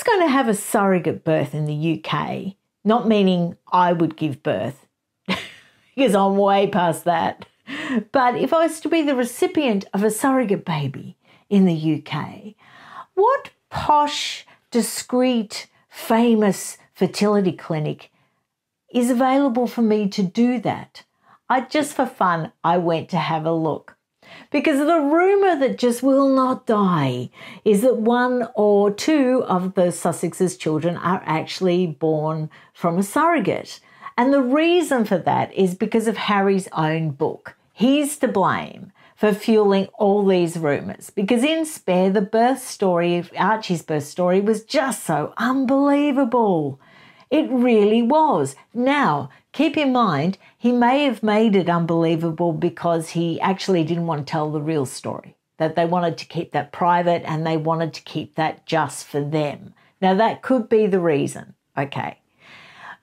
was going to have a surrogate birth in the UK, not meaning I would give birth, because I'm way past that, but if I was to be the recipient of a surrogate baby in the UK, what posh, discreet, famous fertility clinic is available for me to do that? Just for fun, I went to have a look. Because the rumour that just will not die is that one or two of the Sussex's children are actually born from a surrogate. And the reason for that is because of Harry's own book. He's to blame for fueling all these rumours, because in Spare, the birth story, Archie's birth story, was just so unbelievable. It really was. Now, keep in mind, he may have made it unbelievable because he actually didn't want to tell the real story, that they wanted to keep that private and they wanted to keep that just for them. Now, that could be the reason, okay.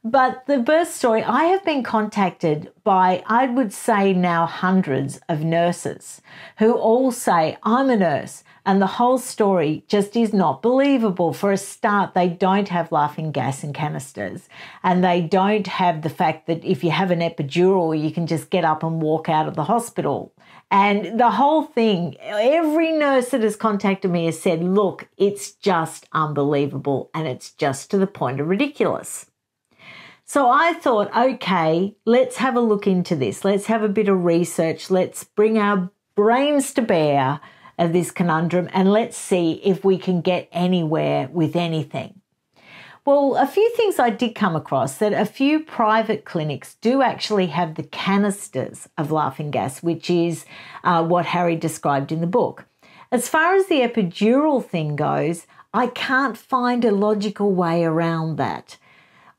But the birth story, I have been contacted by, I would say now, hundreds of nurses who all say, I'm a nurse, and the whole story just is not believable. For a start, they don't have laughing gas in canisters, and they don't have the fact that if you have an epidural, you can just get up and walk out of the hospital. And the whole thing, every nurse that has contacted me has said, look, it's just unbelievable, and it's just to the point of ridiculous. So I thought, okay, let's have a look into this. Let's have a bit of research. Let's bring our brains to bear of this conundrum and let's see if we can get anywhere with anything. Well, a few things I did come across, that a few private clinics do actually have the canisters of laughing gas, which is what Harry described in the book. As far as the epidural thing goes, I can't find a logical way around that.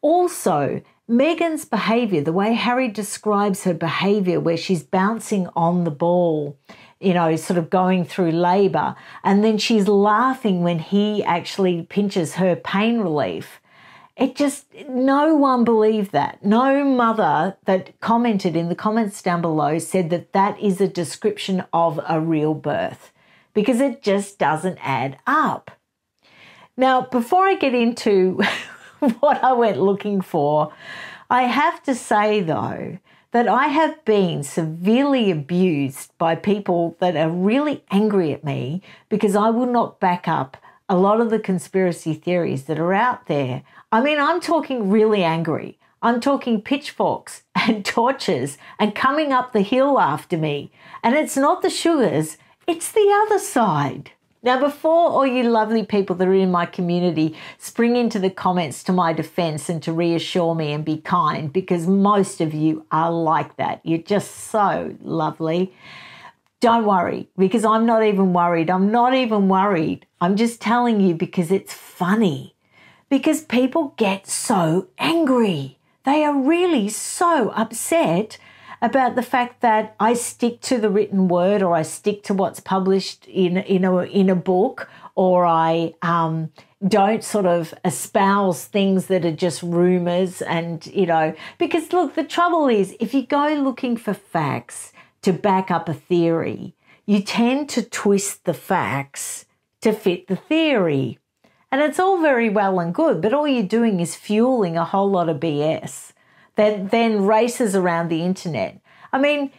Also, Meghan's behaviour, the way Harry describes her behaviour, where she's bouncing on the ball, you know, sort of going through labour, and then she's laughing when he actually pinches her pain relief. It just, no one believed that. No mother that commented in the comments down below said that that is a description of a real birth, because it just doesn't add up. Now, before I get into what I went looking for, I have to say, though, that I have been severely abused by people that are really angry at me because I will not back up a lot of the conspiracy theories that are out there. I mean, I'm talking really angry. I'm talking pitchforks and torches and coming up the hill after me. And it's not the sugars, it's the other side. Now, before all you lovely people that are in my community spring into the comments to my defense and to reassure me and be kind, because most of you are like that. You're just so lovely. Don't worry, because I'm not even worried. I'm not even worried. I'm just telling you because it's funny. Because people get so angry. They are really so upset about the fact that I stick to the written word, or I stick to what's published in a book, or I don't sort of espouse things that are just rumours. And, you know, because look, the trouble is, if you go looking for facts to back up a theory, you tend to twist the facts to fit the theory. And it's all very well and good, but all you're doing is fueling a whole lot of BS that then races around the internet. I mean,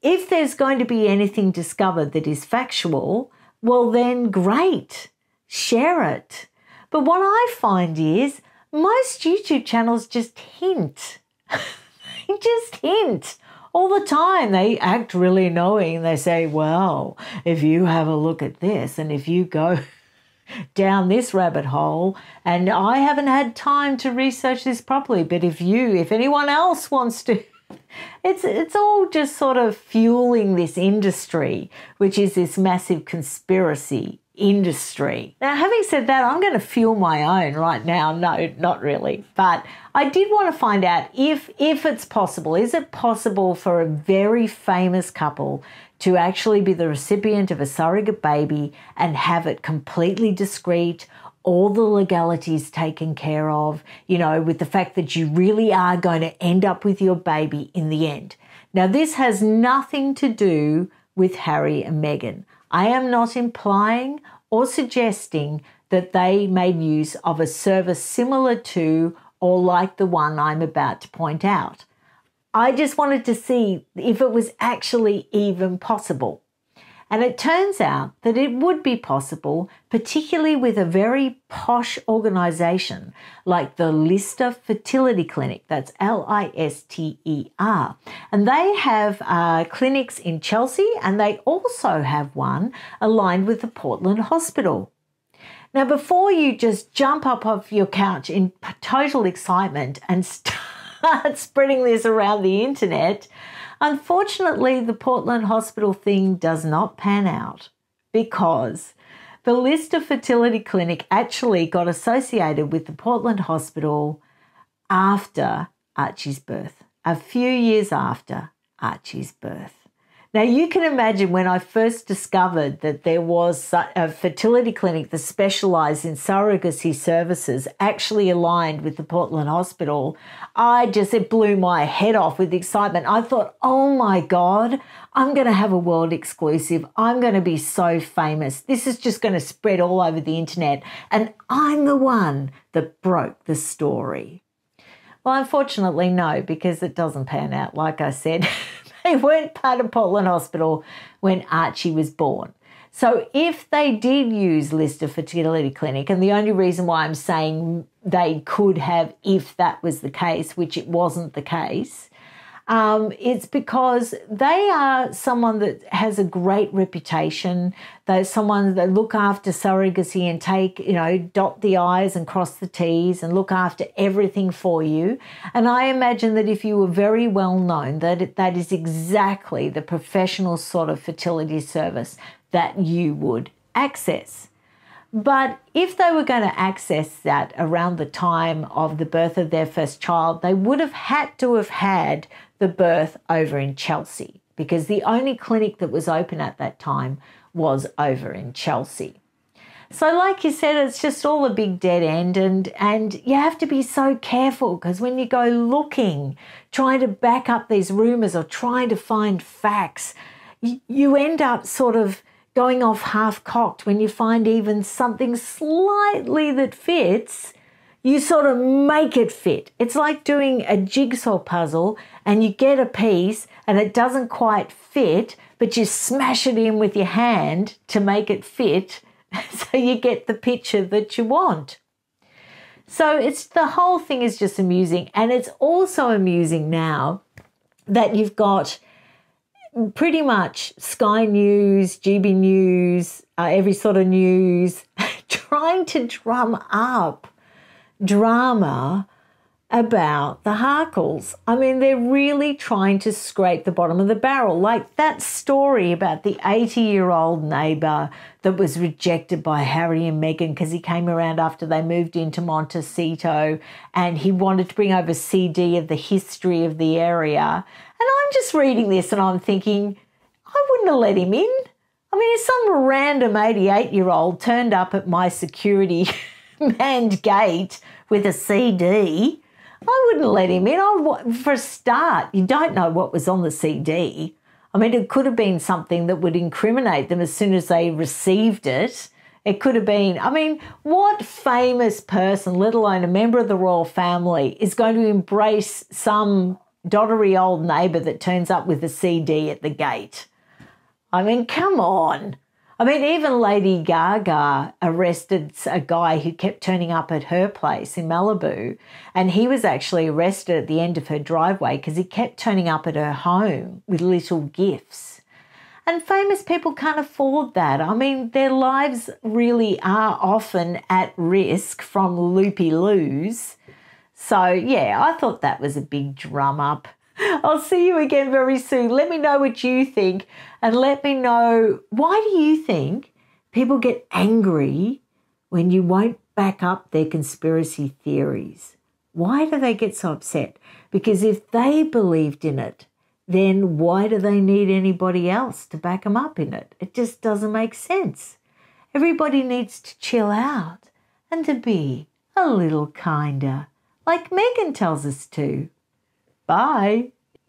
if there's going to be anything discovered that is factual, well then great, share it. But what I find is most YouTube channels just hint. They just hint all the time. They act really knowing. They say, well, if you have a look at this and if you go down this rabbit hole, and I haven't had time to research this properly, but if anyone else wants to, it's all just sort of fueling this industry, which is this massive conspiracy industry. Now, having said that, I'm going to fuel my own right now. No, not really. But I did want to find out if it's possible. Is it possible for a very famous couple to actually be the recipient of a surrogate baby and have it completely discreet, all the legalities taken care of, you know, with the fact that you really are going to end up with your baby in the end? Now, this has nothing to do with Harry and Meghan. I am not implying or suggesting that they made use of a service similar to or like the one I'm about to point out. I just wanted to see if it was actually even possible. And it turns out that it would be possible, particularly with a very posh organisation like the Lister Fertility Clinic. That's Lister. And they have clinics in Chelsea, and they also have one aligned with the Portland Hospital. Now, before you just jump up off your couch in total excitement and start spreading this around the internet, unfortunately, the Portland Hospital thing does not pan out because the Lister Fertility Clinic actually got associated with the Portland Hospital after Archie's birth, a few years after Archie's birth. Now, you can imagine when I first discovered that there was a fertility clinic that specialised in surrogacy services actually aligned with the Portland Hospital, it blew my head off with excitement. I thought, oh my God, I'm going to have a world exclusive. I'm going to be so famous. This is just going to spread all over the internet. And I'm the one that broke the story. Well, unfortunately, no, because it doesn't pan out, like I said. They weren't part of Portland Hospital when Archie was born. So if they did use Lister Fertility Clinic, and the only reason why I'm saying they could have if that was the case, which it wasn't the case, it's because they are someone that has a great reputation. They're someone that look after surrogacy and take, dot the I's and cross the T's and look after everything for you. And I imagine that if you were very well known, that is exactly the professional sort of fertility service that you would access. But if they were going to access that around the time of the birth of their first child, they would have had to have had the birth over in Chelsea, because the only clinic that was open at that time was over in Chelsea. So like you said, it's just all a big dead end, and you have to be so careful, because when you go looking, trying to back up these rumours or trying to find facts, you end up sort of going off half-cocked. When you find even something slightly that fits, you sort of make it fit. It's like doing a jigsaw puzzle and you get a piece and it doesn't quite fit, but you smash it in with your hand to make it fit so you get the picture that you want. So the whole thing is just amusing, and it's also amusing now that you've got pretty much Sky News, GB News, every sort of news trying to drum up drama about the Harkles. I mean, they're really trying to scrape the bottom of the barrel. Like that story about the 80-year-old neighbour that was rejected by Harry and Meghan because he came around after they moved into Montecito and he wanted to bring over a CD of the history of the area. And I'm just reading this and I'm thinking, I wouldn't have let him in. I mean, if some random 88-year-old turned up at my security manned gate with a CD, I wouldn't let him in. For a start, you don't know what was on the CD. I mean, it could have been something that would incriminate them as soon as they received it. It could have been, I mean, what famous person, let alone a member of the royal family, is going to embrace some doddery old neighbour that turns up with a CD at the gate? I mean, come on. I mean, even Lady Gaga arrested a guy who kept turning up at her place in Malibu, and he was actually arrested at the end of her driveway because he kept turning up at her home with little gifts. And famous people can't afford that. I mean, their lives really are often at risk from loopy-loos. So, yeah, I thought that was a big drum up. I'll see you again very soon. Let me know what you think, and let me know, why do you think people get angry when you won't back up their conspiracy theories? Why do they get so upset? Because if they believed in it, then why do they need anybody else to back them up in it? It just doesn't make sense. Everybody needs to chill out and to be a little kinder, like Meghan tells us to. Bye.